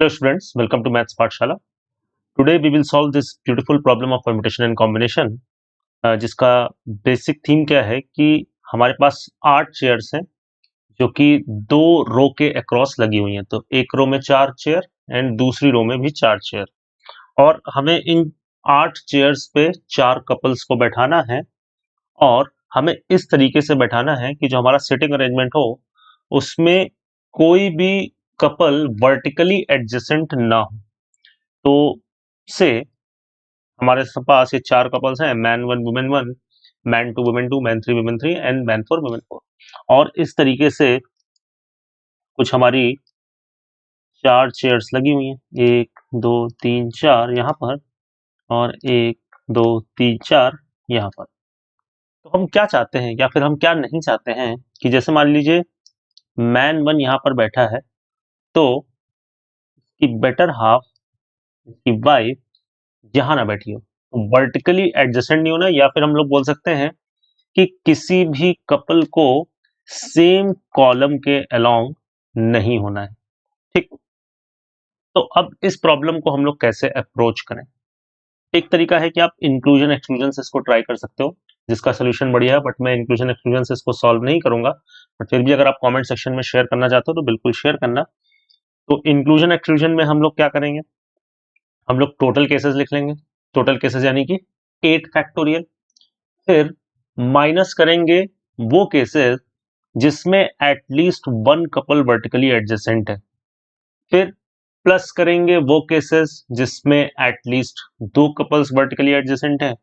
Hello students, welcome to Maths Pathshala. Today we will solve this beautiful problem of permutation and combination, जिसका basic theme क्या है कि हमारे पास 8 chairs हैं जो कि दो रो के अक्रॉस लगी हुई हैं। तो एक रो में 4 चेयर एंड दूसरी रो में भी 4 चेयर, और हमें इन 8 चेयर्स पे 4 कपल्स को बैठाना है, और हमें इस तरीके से बैठाना है कि जो हमारा सीटिंग अरेंजमेंट हो उसमें कोई भी कपल वर्टिकली एडजेसेंट ना हो। तो से हमारे पास ये 4 कपल्स हैं, man one women one, man two women two, man three women three and man four women four. और इस तरीके से कुछ हमारी 4 चेयर्स लगी हुई हैं, 1 2 3 4 यहाँ पर, और 1 2 3 4 यहाँ पर। तो हम क्या चाहते हैं या फिर हम क्या नहीं चाहते हैं कि जैसे मान लीजिए मैन वन यहाँ पर बैठा है, तो इसकी बेटर हाफ, इसकी वाइफ यहाँ ना बैठी हो, वर्टिकली एडजेसेंट नहीं होना, या फिर हम लोग बोल सकते हैं कि किसी भी कपल को सेम कॉलम के अलोंग नहीं होना है। ठीक, तो अब इस प्रॉब्लम को हम लोग कैसे अप्रोच करें? एक तरीका है कि आप इंक्लूजन एक्सक्लूजन से इसको ट्राई कर सकते हो, जिसका सोल्यूशन बढ़िया है, बट मैं इंक्लूजन एक्सक्लूजन से इसको सॉल्व नहीं करूंगा। बट फिर भी अगर आप कमेंट सेक्शन में शेयर करना चाहते हो तो बिल्कुल शेयर करना। तो इंक्लूजन एक्सक्लूजन में हम लोग क्या करेंगे, हम लोग टोटल केसेस लिख लेंगे। टोटल केसेस यानी कि 8 फैक्टोरियल। फिर माइनस करेंगे वो केसेस जिसमें at least one couple vertically adjacent है। फिर प्लस करेंगे वो केसेस जिसमें एटलीस्ट 2 कपल्स वर्टिकली एडजेसेंट है।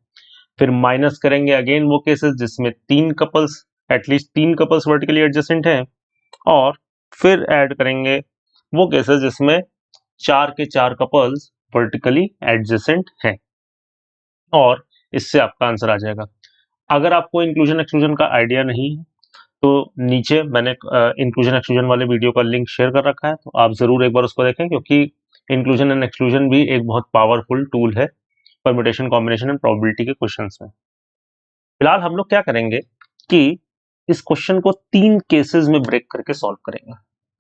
फिर माइनस करेंगे अगेन वो केसेस जिसमें 3 couples, at least 3 couples vertically adjacent है। और फिर ऐड करेंगे वो केसेस जिसमें 4 के 4 कपल्स वर्टिकली एडजेसेंट हैं, और इससे आपका आंसर आ जाएगा। अगर आपको इंक्लूजन एक्सक्लूजन का आइडिया नहीं है तो नीचे मैंने इंक्लूजन एक्सक्लूजन वाले वीडियो का लिंक शेयर कर रखा है, तो आप जरूर एक बार उसको देखें, क्योंकि इंक्लूजन एंड एक्सक्लूजन भी एक बहुत पावरफुल टूल है परम्यूटेशन कॉम्बिनेशन एंड प्रोबेबिलिटी के क्वेश्चंस में। फिलहाल हम लोग क्या करेंगे कि इस क्वेश्चन को 3 केसेस में ब्रेक करके सॉल्व करेंगे।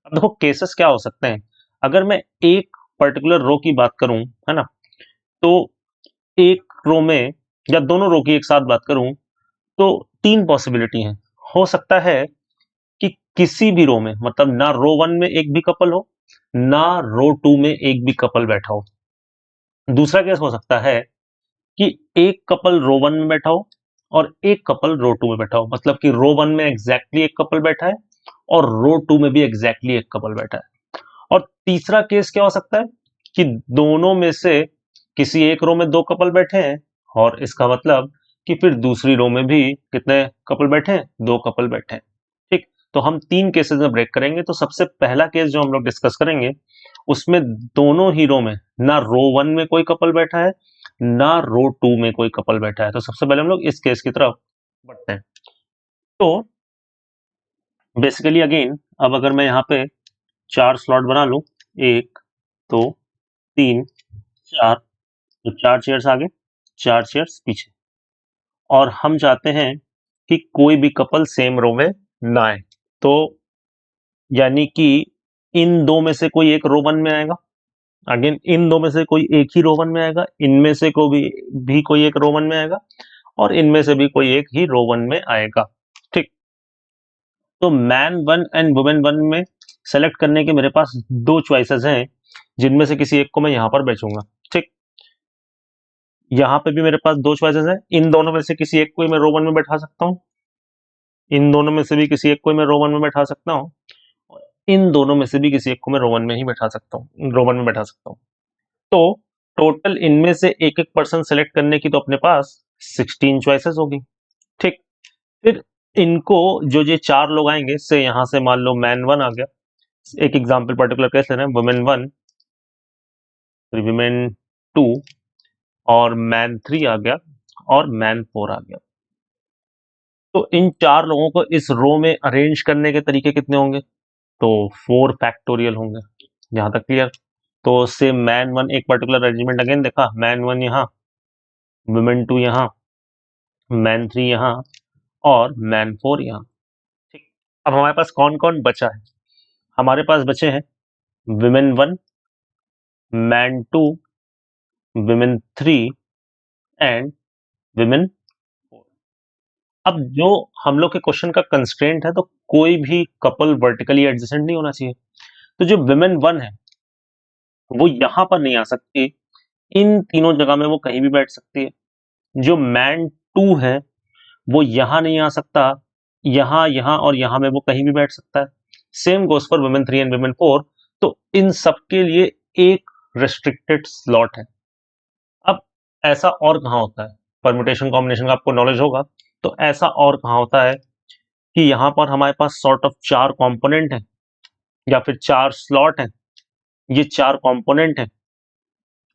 अब देखो केसेस क्या हो सकते हैं। अगर मैं एक पर्टिकुलर रो की बात करूं, है ना, तो एक रो में या दोनों रो की एक साथ बात करूं तो 3 पॉसिबिलिटी हैं। हो सकता है कि किसी भी रो में, मतलब ना रो वन में एक भी कपल हो, ना रो टू में एक भी कपल बैठा हो। दूसरा केस हो सकता है कि एक कपल रो वन में बैठा हो और एक कपल रो टू में बैठा हो, मतलब कि रो वन में एग्जैक्टली एक कपल बैठा है और रो टू में भी एग्जैक्टली एक कपल बैठा है। और तीसरा केस क्या हो सकता है कि दोनों में से किसी एक रो में 2 कपल बैठे हैं, और इसका मतलब कि फिर दूसरी रो में भी कितने कपल बैठे हैं, 2 कपल बैठे हैं। ठीक, तो हम 3 केसेस में ब्रेक करेंगे। तो सबसे पहला केस जो हम लोग डिस्कस करेंगे उसमें दोनों ही रो में ना रो वन में कोई कपल बैठा है, ना रो टू में कोई कपल बैठा है। तो सबसे पहले हम लोग इस केस की तरफ बढ़ते हैं। तो बेसिकली अगेन, अब अगर मैं यहाँ पे 4 स्लॉट बना लूं, 1 2 3 4, तो 4 चेयर्स आगे, 4 चेयर्स पीछे, और हम चाहते हैं कि कोई भी कपल सेम रो में ना आए। तो यानी कि इन दो में से कोई एक रो वन में आएगा, अगेन इन दो में से कोई एक ही रो वन में आएगा, इनमें से भी कोई एक रो वन में आएगा, और इनमें से भी कोई एक ही रो वन में आएगा। ठीक, तो man one and women one में सेलेक्ट करने के मेरे पास 2 चॉइसेस हैं, जिनमें से किसी एक को मैं यहां पर बेचूंगा। ठीक, यहां पे भी मेरे पास 2 चॉइसेस हैं, इन दोनों में से किसी एक को मैं रो वन में बैठा सकता हूँ, इन दोनों में से भी किसी एक को मैं रो वन में बैठा सकता हूँ, और इन दोनों में से भी किसी एक को मैं रो वन में ही बैठा सकता हूँ, रो वन में बैठा सकता हूँ। तो टोटल इनमें से एक एक पर्सन सेलेक्ट करने की तो अपने पास 16 चॉइसेस होगी। ठीक, फिर इनको जो ये 4 लोग आएंगे, से यहां से मान लो मैन वन आ गया, एक एग्जांपल पर्टिकुलर केस ले रहे हैं, वुमेन वन, वुमेन टू, और मैन थ्री आ गया, और मैन फोर आ गया। तो इन 4 लोगों को इस रो में अरेंज करने के तरीके कितने होंगे, तो 4 फैक्टोरियल होंगे। यहां तक क्लियर? तो से मैन वन एक पर्टिकुलर अरेंजमेंट अगेन देखा, मैन वन यहाँ, वुमेन टू यहाँ, मैन थ्री यहाँ, और मैन फोर यहाँ। ठीक, अब हमारे पास कौन कौन बचा है? हमारे पास बचे हैं women one, man 2, women 3 and women 4। अब जो हम लोग के क्वेश्चन का कंस्ट्रेंट है, तो कोई भी कपल वर्टिकली एडजेसेंट नहीं होना चाहिए। तो जो विमेन 1 है वो यहां पर नहीं आ सकती, इन तीनों जगह में वो कहीं भी बैठ सकती है। जो मैन 2 है वो यहां नहीं आ सकता, यहां, यहां और यहां में वो कहीं भी बैठ सकता है। Same goes for women 3 and women 4। तो इन सब के लिए एक रेस्ट्रिक्टेड स्लॉट है। अब ऐसा और कहां होता है, परम्यूटेशन कॉम्बिनेशन का आपको नॉलेज होगा, तो ऐसा और कहां होता है कि यहां पर हमारे पास सॉर्ट ऑफ 4 कंपोनेंट है या फिर 4 स्लॉट है। ये 4 कंपोनेंट है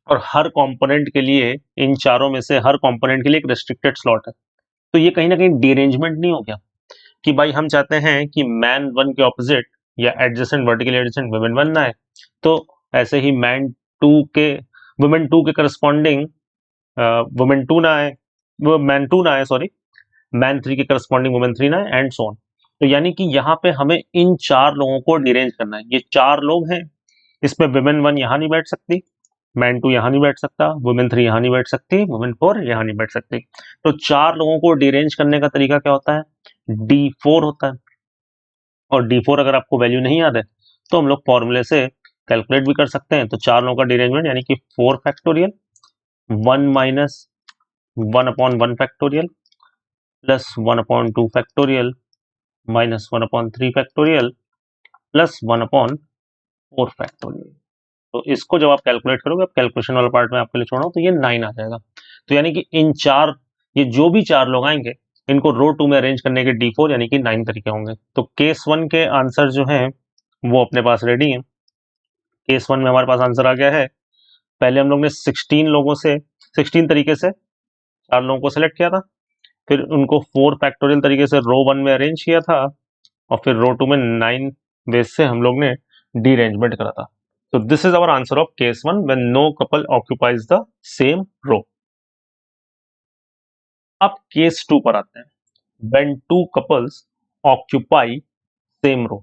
और हर कंपोनेंट के लिए, इन चारों में से हर कंपोनेंट के लिए एक रेस्ट्रिक्टेड स्लॉट है। तो ये कहीं ना कहीं डीअरेंजमेंट नहीं हो गया कि भाई हम चाहते हैं कि मैन 1 के ऑपोजिट या एडजेसेंट, वर्टिकली एडजेसेंट वुमेन 1 ना आए, तो ऐसे ही मैन 2 के, वुमेन 2 के करस्पॉन्डिंग वुमेन 2 ना आए, वो मैन 2 ना आए, सॉरी, मैन 3 के करस्पॉन्डिंग वुमेन 3 ना आए, एंड सो ऑन। तो यानी कि यहाँ पे हमें इन 4 लोगों को डिरेंज करना है। ये 4 लोग हैं, इसमें वुमेन 1 यहाँ नहीं बैठ सकती, मैन 2 यहाँ नहीं बैठ सकता, वुमेन 3 यहाँ नहीं बैठ सकती, वुमेन 4 यहाँ नहीं बैठ सकती। तो 4 लोगों को डिरेंज करने का तरीका क्या होता है? D4 होता है। और D4 अगर आपको वैल्यू नहीं याद है तो हम लोग फॉर्मूले से कैलकुलेट भी कर सकते हैं। तो 4 लोगों का डिरेंजमेंट यानी कि 4 factorial 1 minus 1 upon 1 factorial plus 1 upon 2 factorial minus 1 upon 3 factorial plus 1 upon 4 factorial. तो इसको जब आप कैलकुलेट करोगे, आप कैलकुलेशन वाला पार्ट में आपके लिए छोड़ रहा हूं, तो ये 9 आ जाएगा। तो यानी कि इन 4, ये जो भी 4 लोग आएंगे, इनको रो 2 में अरेंज करने के D4 यानी कि 9 तरीके होंगे। तो केस 1 के आंसर जो हैं वो अपने पास रेडी हैं। केस 1 में हमारे पास आंसर आ गया है। पहले हम लोग ने 16 लोगों से, 16 तरीके से 4 लोगों को सिलेक्ट किया था, फिर उनको 4 फैक्टोरियल तरीके से रो 1 में अरेंज किया था, और फिर रो 2 में 9 वेज से हम लोग ने डीअरेंजमेंट करा था। So this is our answer of case 1 when no couple occupies the same row. अब केस 2 पर आते हैं, when two couples occupy same row।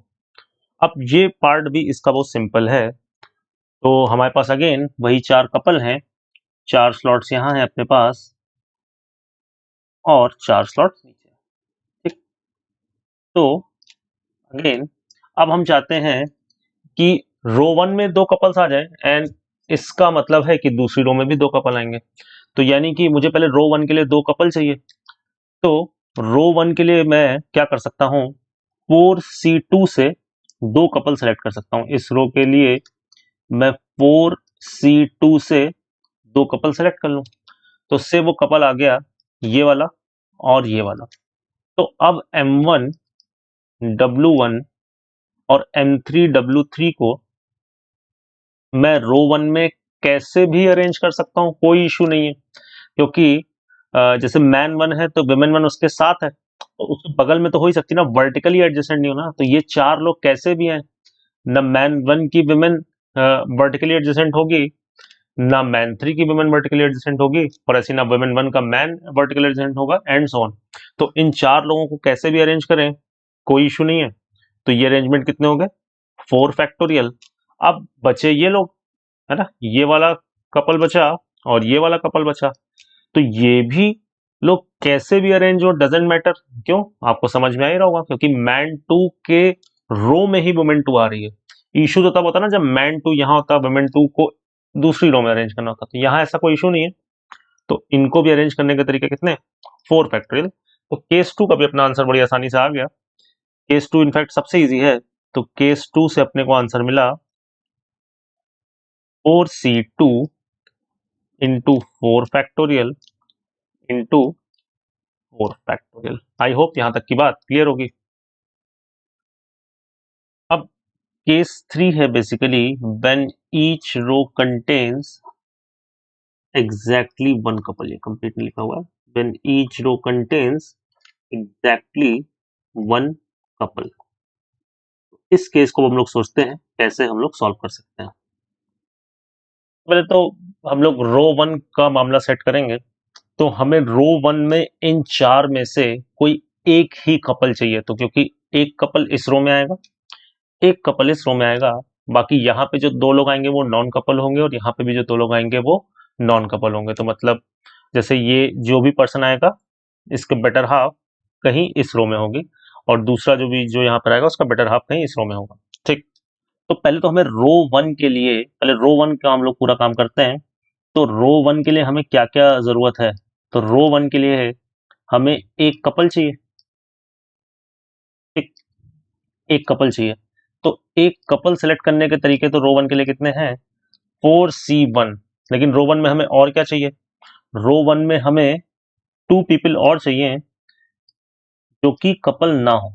अब ये पार्ट भी इसका बहुत सिंपल है। तो हमारे पास अगेन वही 4 कपल हैं, 4 स्लॉट्स यहाँ हैं अपने पास और 4 स्लॉट्स नीचे, ठीक। तो अगेन अब हम चाहते हैं कि रो 1 में 2 कपल्स आ जाए, एंड इसका मतलब है कि दूसरी रो में भी 2 कपल आएंगे। तो यानी कि मुझे पहले रो 1 के लिए 2 कपल चाहिए। तो रो 1 के लिए मैं क्या कर सकता हूं, 4C2 से 2 कपल सेलेक्ट कर सकता हूं। इस रो के लिए मैं 4C2 से 2 कपल सेलेक्ट कर लूं, तो उससे वो कपल आ गया ये वाला और ये वाला। तो अब M1 W1 और M3 W3 को मैं रो 1 में कैसे भी अरेंज कर सकता हूं, कोई इशू नहीं है। क्योंकि जैसे मैन 1 है तो वुमेन 1 उसके साथ है, तो उसके बगल में तो हो ही सकती ना, वर्टिकली एडजेसेंट नहीं होना। तो ये 4 लोग कैसे भी हैं, ना मैन 1 की वुमेन वर्टिकली एडजेसेंट होगी, ना मैन 3 की वुमेन वर्टिकली एडजेसेंट होगी, और ऐसी ना वुमेन 1 का मैन वर्टिकली एडजेसेंट होगा, एंड सो ऑन। तो इन 4 लोगों को कैसे भी अरेंज करें, कोई इशू नहीं है। तो ये अरेंजमेंट कितने हो गए, 4 फैक्टोरियल। अब बचे ये लोग, है ना, ये वाला कपल बचा और ये वाला कपल बचा। तो ये भी लोग कैसे भी अरेंज हो, डजेंट मैटर। क्यों, आपको समझ में आ ही रहा होगा, क्योंकि मैन 2 के रो में ही वुमेन 2 आ रही है। इशू तो तब होता ना जब मैन 2 यहां होता, वुमेन 2 को दूसरी रो में अरेंज करना होता। तो यहां ऐसा कोई इशू नहीं है। तो इनको भी अरेंज करने के तरीके कितने, 4 फैक्टोरियल। तो केस 2 का भी अपना आंसर बड़ी आसानी से आ गया। केस 2 इनफैक्ट सबसे इजी है। तो केस 2 से अपने को आंसर मिला 4C2 into 4 factorial into 4 factorial. I hope यहां तक की बात क्लियर होगी। अब केस 3 है basically when each row contains exactly 1 couple. ये कंप्लीट नहीं लिखा हुआ है, when each row contains exactly 1 couple. इस केस को हम लोग सोचते हैं कैसे हम लोग सॉल्व कर सकते हैं। पहले तो हम लोग रो 1 का मामला सेट करेंगे। तो हमें रो 1 में इन 4 में से कोई एक ही कपल चाहिए। तो क्योंकि एक कपल इस रो में आएगा, एक कपल इस रो में आएगा, बाकी यहाँ पे जो दो लोग आएंगे वो नॉन कपल होंगे और यहाँ पे भी जो दो लोग आएंगे वो नॉन कपल होंगे। तो मतलब जैसे ये जो भी पर्सन आएगा इसके बेटर हाफ कहीं इस रो में होगी और दूसरा जो यहाँ पर आएगा उसका बेटर हाफ कहीं इस रो में होगा। ठीक, तो पहले तो हमें रो वन के लिए, पहले रो वन का हम लोग पूरा काम करते हैं। तो रो वन के लिए हमें क्या क्या जरूरत है? तो रो वन के लिए हमें एक कपल चाहिए। एक एक कपल चाहिए। तो एक कपल सेलेक्ट करने के तरीके तो रो वन के लिए कितने हैं? 4C1। लेकिन रो वन में हमें और क्या चाहिए? रो वन में हमें 2 पीपल और चाहिए जो कि कपल ना हो,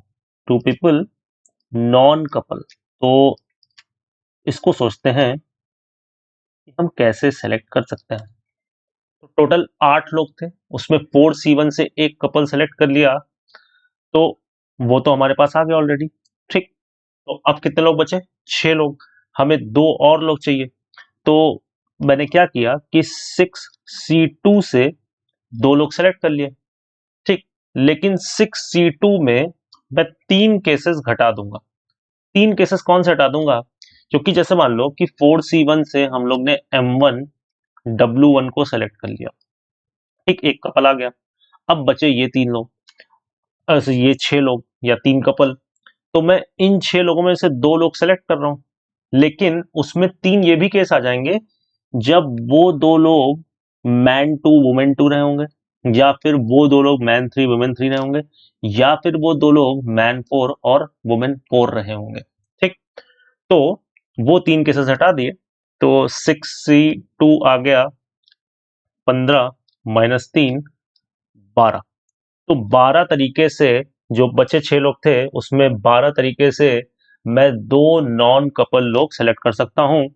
2 पीपल नॉन कपल। तो इसको सोचते हैं कि हम कैसे सेलेक्ट कर सकते हैं। तो टोटल 8 लोग थे, उसमें 4C1 से एक कपल सेलेक्ट कर लिया तो वो तो हमारे पास आ गया ऑलरेडी। ठीक, तो अब कितने लोग बचे? 6 लोग। हमें दो और लोग चाहिए। तो मैंने क्या किया कि 6C2 से दो लोग सेलेक्ट कर लिए। ठीक, लेकिन 6C2 में मैं 3 केसेस घटा दूंगा। 3 केसेस कौन से हटा दूंगा? क्योंकि जैसे मान लो कि 4C1 से हम लोग ने M1 W1 को सेलेक्ट कर लिया। ठीक, एक कपल आ गया। अब बचे ये 3 लोग, ये 6 लोग या 3 कपल। तो मैं इन 6 लोगों में से 2 लोग सेलेक्ट कर रहा हूं, लेकिन उसमें 3 ये भी केस आ जाएंगे जब वो 2 लोग मैन 2 वुमेन 2 रहे होंगे, या फिर वो 2 लोग मैन 3 वुमेन 3 रहे होंगे, या फिर वो 2 लोग मैन 4 और वुमेन 4 रहे होंगे। ठीक, तो वो 3 केसेस हटा दिए। तो 6C2 आ गया 15 माइनस 3 12। तो 12 तरीके से जो बचे 6 लोग थे उसमें 12 तरीके से मैं 2 नॉन कपल लोग सेलेक्ट कर सकता हूं।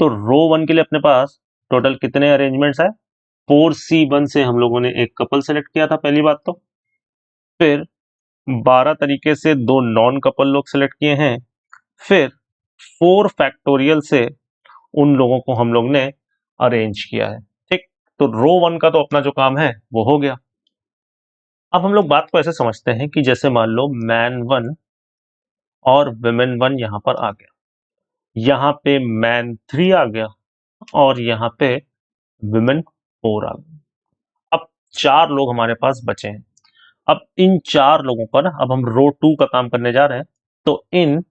तो रो वन के लिए अपने पास टोटल कितने अरेंजमेंट्स है? 4C1 से हम लोगों ने एक कपल सेलेक्ट किया था पहली बात। तो फिर 12 तरीके से 2 नॉन कपल लोग सेलेक्ट किए हैं। फिर 4 फैक्टोरियल से उन लोगों को हम लोग ने अरेंज किया है। ठीक, तो रो वन का तो अपना जो काम है वो हो गया। अब हम लोग बात को ऐसे समझते हैं कि जैसे मान लो मैन 1 और वुमेन 1 यहां पर आ गया, यहां पे मैन 3 आ गया और यहां पे वुमेन 4 आ गई। अब 4 लोग हमारे पास बचे हैं। अब इन 4 लोगों पर अब हम रो 2 का काम करने जा रहे हैं। तो इन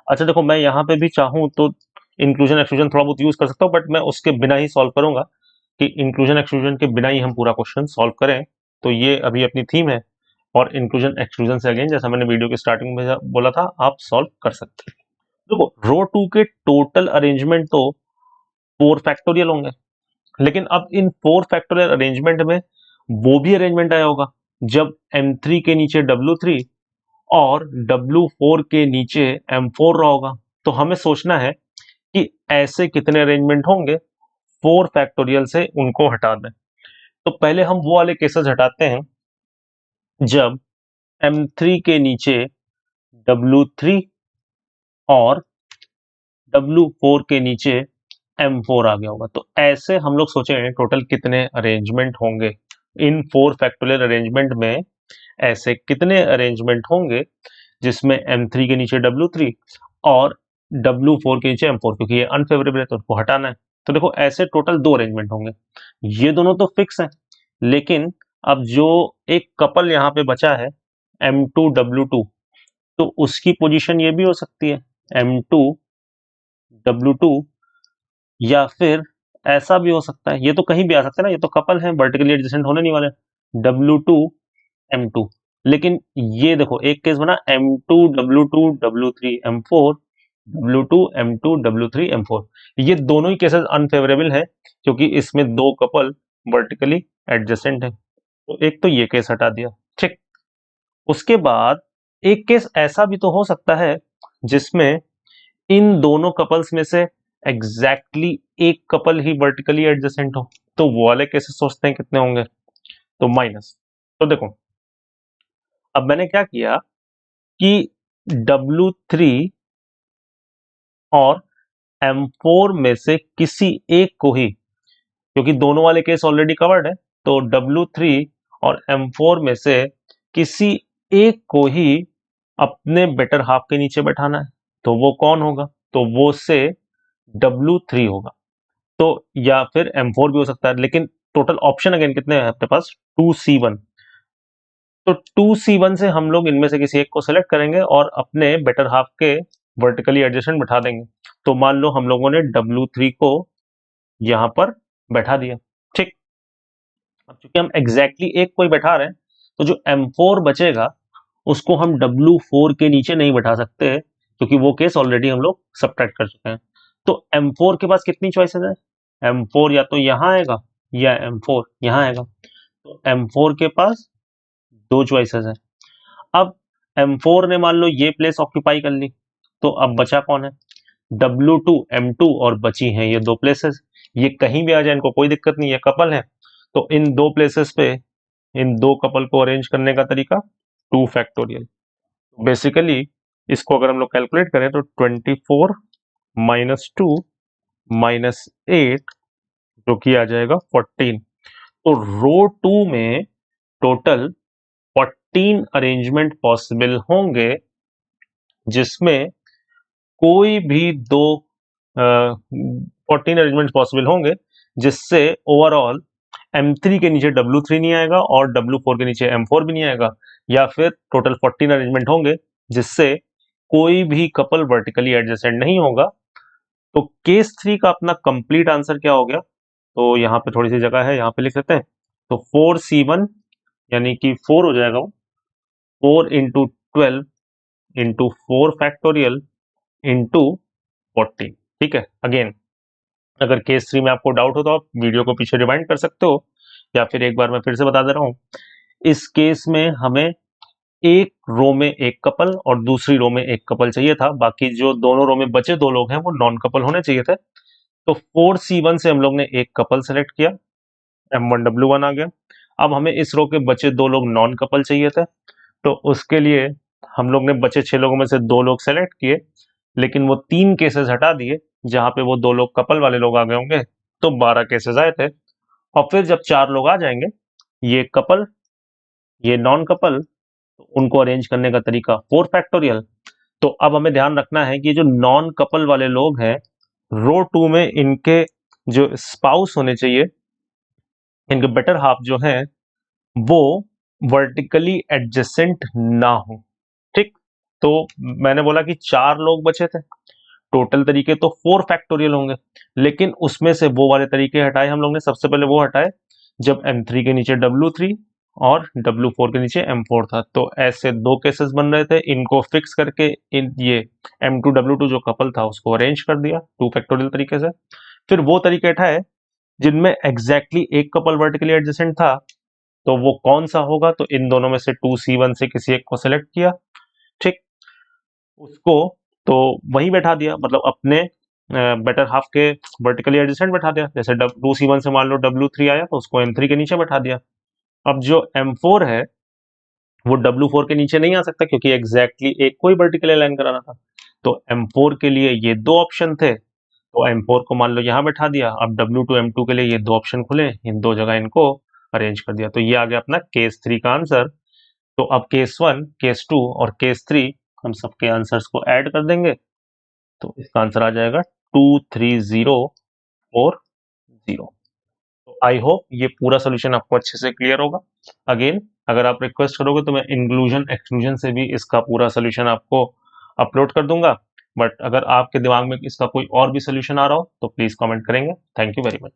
अच्छा देखो, मैं यहाँ पे भी चाहूं तो इंक्लूजन एक्सक्लूजन थोड़ा बहुत यूज कर सकता हूँ, बट मैं उसके बिना ही सॉल्व करूंगा कि इंक्लूजन एक्सक्लूजन के बिना ही हम पूरा क्वेश्चन सॉल्व करें। तो ये अभी अपनी थीम है और इंक्लूजन एक्सक्लूजन से अगेन जैसा मैंने वीडियो के स्टार्टिंग में बोला था आप सॉल्व कर सकते हैं। देखो, रो 2 के टोटल अरेंजमेंट तो 4 फैक्टोरियल होंगे, लेकिन अब इन 4 फैक्टोरियल अरेंजमेंट में वो भी अरेंजमेंट आया होगा जब M3 के नीचे W3 और W4 के नीचे M4 रहा होगा। तो हमें सोचना है कि ऐसे कितने अरेंजमेंट होंगे 4 फैक्टोरियल से उनको हटा दें। तो पहले हम वो वाले केसेस हटाते हैं जब M3 के नीचे W3 और W4 के नीचे M4 आ गया होगा। तो ऐसे हम लोग सोचें टोटल कितने अरेंजमेंट होंगे इन 4 फैक्टोरियल अरेंजमेंट में। ऐसे कितने अरेंजमेंट होंगे जिसमें M3 के नीचे W3 और W4 के नीचे M4, क्योंकि ये अनफेवरेबल है तो उनको हटाना है। तो देखो ऐसे टोटल 2 अरेंजमेंट होंगे। ये दोनों तो फिक्स है, लेकिन अब जो एक कपल यहाँ पे बचा है M2 W2, तो उसकी पोजीशन ये भी हो सकती है M2 W2, या फिर ऐसा भी हो सकता है, ये तो कहीं भी आ सकता है ना, ये तो कपल है, वर्टिकली एडजेसेंट होने नहीं वाले, W2 M2। लेकिन ये देखो एक केस बना M2 W2 W3 M4 W2 M2 W3 M4। ये दोनों ही केसेस अनफेवरेबल है क्योंकि इसमें 2 कपल वर्टिकली एडजेसेंट है। तो एक तो ये केस हटा दिया। ठीक, उसके बाद एक केस ऐसा भी तो हो सकता है जिसमें इन दोनों कपल्स में से एग्जैक्टली एक कपल ही वर्टिकली एडजेसेंट हो। तो वो वाले केसेस सोचते हैं कितने होंगे? तो माइनस। तो देखो, अब मैंने क्या किया कि W3 और M4 में से किसी एक को ही, क्योंकि दोनों वाले केस ऑलरेडी कवर्ड है, तो W3 और M4 में से किसी एक को ही अपने बेटर हाफ के नीचे बैठाना है। तो वो कौन होगा? तो वो से W3 होगा, तो या फिर M4 भी हो सकता है, लेकिन टोटल ऑप्शन अगेन कितने हैं आपके पास, 2C1। तो 2C1 से हम लोग इनमें से किसी एक को सेलेक्ट करेंगे और अपने बेटर हाफ के वर्टिकली एडजेसेंट बैठा देंगे। तो मान लो हम लोगों ने W3 को यहां पर बैठा दिया, ठीक। अब चूंकि हम एग्जैक्टली एक कोई बैठा रहे हैं, तो जो M4 बचेगा उसको हम W4 के नीचे नहीं बैठा सकते, क्योंकि वो केस ऑलरेडी हम लोग सब्ट्रैक्ट कर चुके हैं। तो M4 के पास कितनी चॉइसेस है, M4 या तो यहां आएगा या M4 यहां आएगा। तो M4 के पास दो चॉइसेस है। अब M4 ने मान लो ये प्लेस ऑक्यूपाई कर ली, तो अब बचा कौन है, W2 M2, और बची हैं ये दो प्लेसेस। ये कहीं भी आ जाए, इनको कोई दिक्कत नहीं, ये कपल है। तो इन दो प्लेसेस पे इन दो कपल को अरेंज करने का तरीका 2 फैक्टोरियल। बेसिकली इसको अगर हम लोग कैलकुलेट करें तो 24 माइनस 2 माइनस 8, जो कि आ जाएगा 14। तो रो 2 में टोटल 14 अरेंजमेंट पॉसिबल होंगे, जिसमें कोई भी दो 14 अरेंजमेंट पॉसिबल होंगे, जिससे ओवरऑल M3 के नीचे W3 नहीं आएगा और W4 के नीचे M4 भी नहीं आएगा, या फिर टोटल 14 अरेंजमेंट होंगे जिससे कोई भी कपल वर्टिकली एडजेसेंट नहीं होगा। तो केस 3 का अपना कंप्लीट आंसर क्या हो गया, तो यहाँ पे थोड़ी सी जगह है, यहाँ पे लिख लेते हैं। तो 4C1 यानी कि 4 हो जाएगा वो, 4 इंटू 12 इंटू 4 फैक्टोरियल इंटू 14। ठीक है, अगेन अगर केस 3 में आपको डाउट हो तो आप वीडियो को पीछे रिवाइंड कर सकते हो, या फिर एक बार मैं फिर से बता दे रहा हूं। इस केस में हमें एक रो में एक कपल और दूसरी रो में एक कपल चाहिए था, बाकी जो दोनों रो में बचे दो लोग हैं वो नॉन कपल होने चाहिए थे। तो 4C1 से हम लोग ने एक कपल सेलेक्ट किया, M1W1 आ गया। अब हमें इस रो के बचे दो लोग नॉन कपल चाहिए थे, तो उसके लिए हम लोग ने बचे 6 लोगों में से दो लोग सेलेक्ट किए, लेकिन वो 3 केसेस हटा दिए जहां पे वो दो लोग कपल वाले लोग आ गए होंगे, तो 12 केसेस आए थे। और फिर जब 4 लोग आ जाएंगे, ये कपल ये नॉन कपल, तो उनको अरेंज करने का तरीका 4 फैक्टोरियल। तो अब हमें ध्यान रखना है कि जो नॉन कपल वाले लोग हैं, रो 2 में इनके जो स्पाउस होने चाहिए, इनके बेटर हाफ जो है वो वर्टिकली एडजेसेंट ना हो, ठीक। तो मैंने बोला कि 4 लोग बचे थे, टोटल तरीके तो 4 फैक्टोरियल होंगे, लेकिन उसमें से वो वाले तरीके हटाए हम लोग ने। सबसे पहले वो हटाए जब M3 के नीचे W3 और W4 के नीचे M4 था, तो ऐसे दो केसेस बन रहे थे, इनको फिक्स करके इन ये M2 W2 जो कपल था उसको अरेंज कर दिया 2 फैक्टोरियल तरीके से। फिर वो तरीके हटाए जिनमें एग्जैक्टली एक कपल वर्टिकली एडजेसेंट था, तो वो कौन सा होगा, तो इन दोनों में से 2C1 से किसी एक को सेलेक्ट किया, ठीक। उसको तो वही बैठा दिया, मतलब अपने बेटर हाफ के वर्टिकली एडजेसेंट बैठा दिया। जैसे 2C1 से मान लो W3 आया, तो उसको M3 के नीचे बैठा दिया। अब जो M4 है वो W4 के नीचे नहीं आ सकता, क्योंकि एग्जैक्टली एक को ही वर्टिकली अलाइन कराना था। तो M4 के लिए ये दो ऑप्शन थे, तो M4 को मान लो यहां बैठा दिया। अब W2 M2 के लिए ये दो ऑप्शन खुले, इन दो जगह इनको अरेंज कर दिया। तो ये आ गया अपना केस 3 का आंसर। तो अब केस 1, केस 2 और केस 3 हम सबके आंसर्स को ऐड कर देंगे, तो इसका आंसर आ जाएगा 23040। तो आई होप ये पूरा सोल्यूशन आपको अच्छे से क्लियर होगा। अगेन अगर आप रिक्वेस्ट करोगे तो मैं इंक्लूजन एक्सक्लूजन से भी इसका पूरा सोल्यूशन आपको अपलोड कर दूंगा, बट अगर आपके दिमाग में इसका कोई और भी सोल्यूशन आ रहा हो तो प्लीज कमेंट करेंगे। Thank you very much.